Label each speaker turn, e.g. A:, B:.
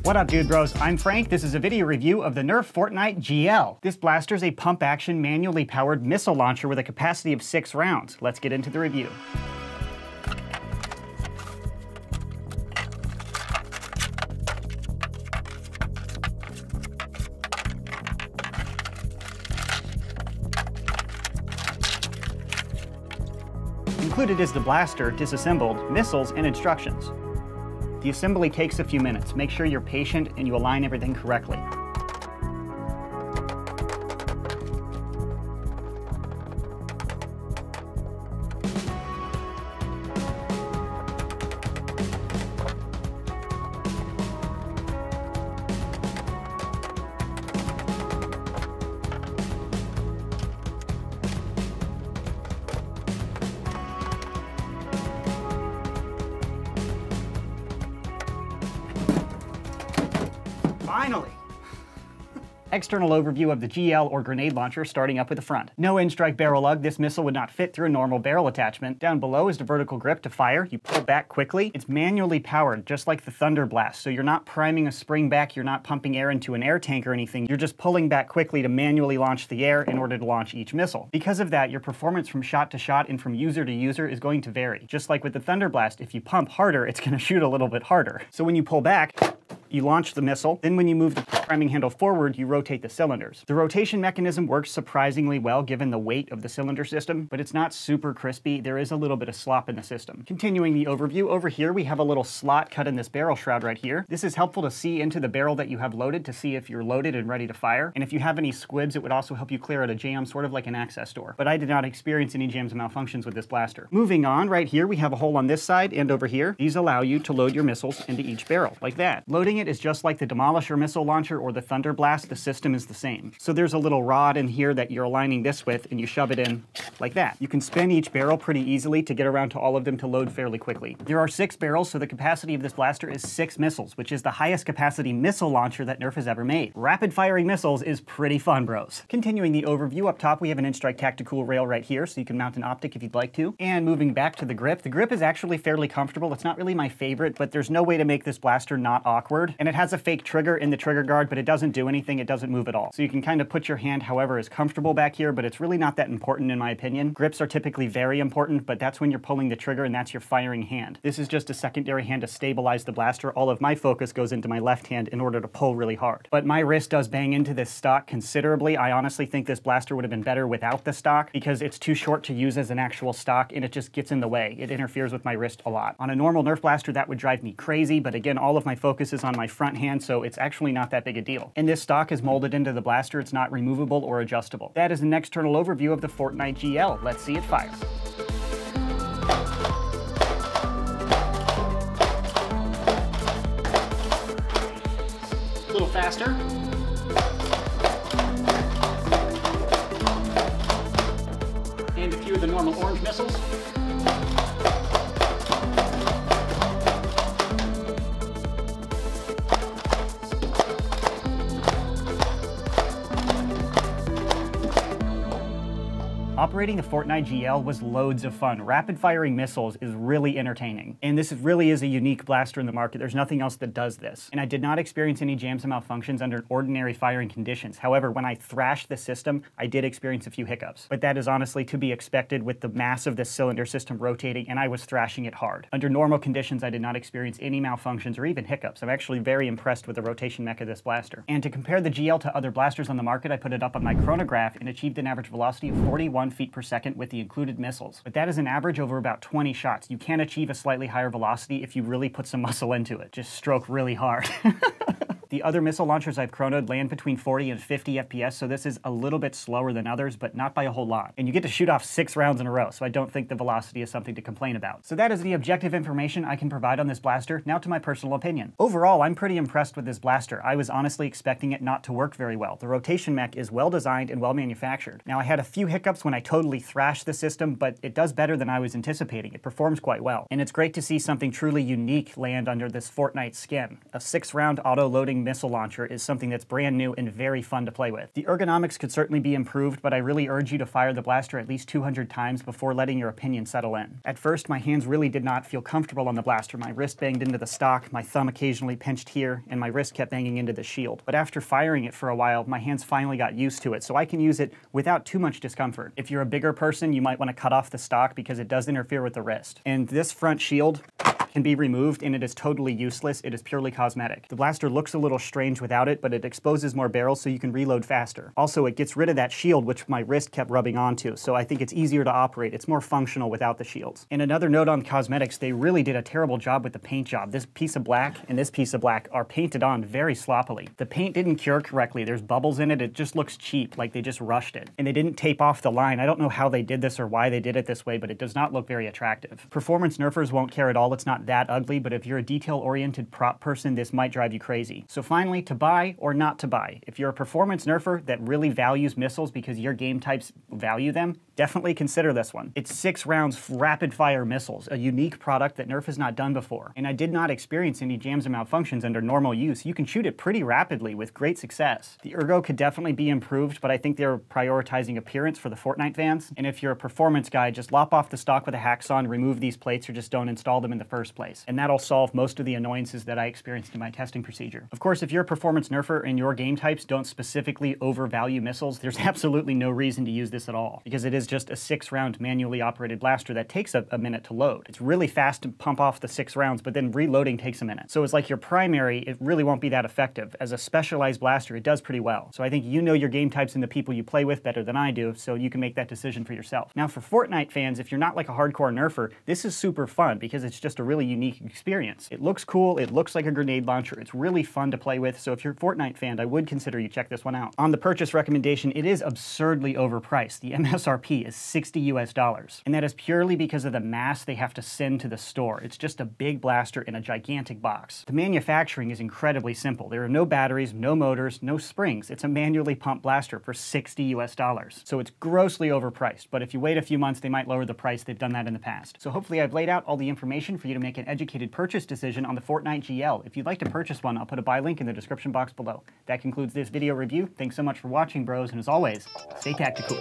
A: What up, dude bros? I'm Frank. This is a video review of the Nerf Fortnite GL. This blaster is a pump-action, manually powered missile launcher with a capacity of 6 rounds. Let's get into the review. Included is the blaster, disassembled, missiles, and instructions. The assembly takes a few minutes. Make sure you're patient and you align everything correctly. Finally! External overview of the GL or grenade launcher, starting up with the front. No in-strike barrel lug. This missile would not fit through a normal barrel attachment. Down below is the vertical grip to fire. You pull back quickly. It's manually powered, just like the Thunder Blast, so you're not priming a spring back, you're not pumping air into an air tank or anything. You're just pulling back quickly to manually launch the air in order to launch each missile. Because of that, your performance from shot to shot and from user to user is going to vary. Just like with the Thunder Blast, if you pump harder, it's going to shoot a little bit harder. So when you pull back, you launch the missile, then when you move the priming handle forward, you rotate the cylinders. The rotation mechanism works surprisingly well given the weight of the cylinder system, but it's not super crispy. There is a little bit of slop in the system. Continuing the overview, over here we have a little slot cut in this barrel shroud right here. This is helpful to see into the barrel that you have loaded to see if you're loaded and ready to fire. And if you have any squibs, it would also help you clear out a jam, sort of like an access door. But I did not experience any jams and malfunctions with this blaster. Moving on, right here we have a hole on this side and over here. These allow you to load your missiles into each barrel, like that. Loading it is just like the Demolisher missile launcher or the Thunder Blast. The system is the same. So there's a little rod in here that you're aligning this with, and you shove it in like that. You can spin each barrel pretty easily to get around to all of them to load fairly quickly. There are 6 barrels, so the capacity of this blaster is 6 missiles, which is the highest capacity missile launcher that Nerf has ever made. Rapid firing missiles is pretty fun, bros. Continuing the overview, up top we have an in-strike tactical rail right here, so you can mount an optic if you'd like to. And moving back to the grip is actually fairly comfortable. It's not really my favorite, but there's no way to make this blaster not awkward. And it has a fake trigger in the trigger guard, but it doesn't do anything. It doesn't move at all. So you can kind of put your hand however is comfortable back here, but it's really not that important in my opinion. Grips are typically very important, but that's when you're pulling the trigger and that's your firing hand. This is just a secondary hand to stabilize the blaster. All of my focus goes into my left hand in order to pull really hard. But my wrist does bang into this stock considerably. I honestly think this blaster would have been better without the stock because it's too short to use as an actual stock and it just gets in the way. It interferes with my wrist a lot. On a normal Nerf blaster, that would drive me crazy, but again, all of my focus is on my front hand, so it's actually not that big a deal. And this stock is molded into the blaster. It's not removable or adjustable. That is an external overview of the Fortnite GL. Let's see it fire. A little faster. And a few of the normal orange missiles. Operating the Fortnite GL was loads of fun. Rapid firing missiles is really entertaining. And this really is a unique blaster in the market. There's nothing else that does this. And I did not experience any jams and malfunctions under ordinary firing conditions. However, when I thrashed the system, I did experience a few hiccups. But that is honestly to be expected with the mass of this cylinder system rotating, and I was thrashing it hard. Under normal conditions, I did not experience any malfunctions or even hiccups. I'm actually very impressed with the rotation mech of this blaster. And to compare the GL to other blasters on the market, I put it up on my chronograph and achieved an average velocity of 41 feet per second with the included missiles. But that is an average over about 20 shots. You can achieve a slightly higher velocity if you really put some muscle into it. Just stroke really hard. The other missile launchers I've chronoed land between 40 and 50 FPS, so this is a little bit slower than others, but not by a whole lot. And you get to shoot off 6 rounds in a row, so I don't think the velocity is something to complain about. So that is the objective information I can provide on this blaster. Now to my personal opinion. Overall, I'm pretty impressed with this blaster. I was honestly expecting it not to work very well. The rotation mech is well designed and well manufactured. Now I had a few hiccups when I totally thrashed the system, but it does better than I was anticipating. It performs quite well. And it's great to see something truly unique land under this Fortnite skin. A 6-round auto-loading flying missile launcher is something that's brand new and very fun to play with. The ergonomics could certainly be improved, but I really urge you to fire the blaster at least 200 times before letting your opinion settle in. At first, my hands really did not feel comfortable on the blaster. My wrist banged into the stock, my thumb occasionally pinched here, and my wrist kept banging into the shield. But after firing it for a while, my hands finally got used to it, so I can use it without too much discomfort. If you're a bigger person, you might want to cut off the stock because it does interfere with the wrist. And this front shield can be removed, and it is totally useless. It is purely cosmetic. The blaster looks a little strange without it, but it exposes more barrels so you can reload faster. Also, it gets rid of that shield, which my wrist kept rubbing onto, so I think it's easier to operate. It's more functional without the shields. And another note on cosmetics, they really did a terrible job with the paint job. This piece of black and this piece of black are painted on very sloppily. The paint didn't cure correctly. There's bubbles in it. It just looks cheap, like they just rushed it. And they didn't tape off the line. I don't know how they did this or why they did it this way, but it does not look very attractive. Performance nerfers won't care at all. It's not that ugly, but if you're a detail-oriented prop person, this might drive you crazy. So finally, to buy or not to buy. If you're a performance nerfer that really values missiles because your game types value them, definitely consider this one. It's 6 rounds rapid-fire missiles, a unique product that Nerf has not done before. And I did not experience any jams and malfunctions under normal use. You can shoot it pretty rapidly with great success. The ergo could definitely be improved, but I think they're prioritizing appearance for the Fortnite fans. And if you're a performance guy, just lop off the stock with a hacksaw and remove these plates, or just don't install them in the first place. And that'll solve most of the annoyances that I experienced in my testing procedure. Of course, if you're a performance nerfer and your game types don't specifically overvalue missiles, there's absolutely no reason to use this at all, because it is just a 6-round manually operated blaster that takes a minute to load. It's really fast to pump off the 6 rounds, but then reloading takes a minute. So it's like your primary, it really won't be that effective. As a specialized blaster, it does pretty well. So I think you know your game types and the people you play with better than I do, so you can make that decision for yourself. Now for Fortnite fans, if you're not like a hardcore nerfer, this is super fun because it's just a really unique experience. It looks cool, it looks like a grenade launcher, it's really fun to play with, so if you're a Fortnite fan, I would consider you check this one out. On the purchase recommendation, it is absurdly overpriced. The MSRP is $60 US, and that is purely because of the mass they have to send to the store. It's just a big blaster in a gigantic box. The manufacturing is incredibly simple. There are no batteries, no motors, no springs. It's a manually pumped blaster for $60 US. So it's grossly overpriced, but if you wait a few months, they might lower the price. They've done that in the past. So hopefully I've laid out all the information for you to make an educated purchase decision on the Fortnite GL. If you'd like to purchase one, I'll put a buy link in the description box below. That concludes this video review. Thanks so much for watching, bros, and as always, stay tactical.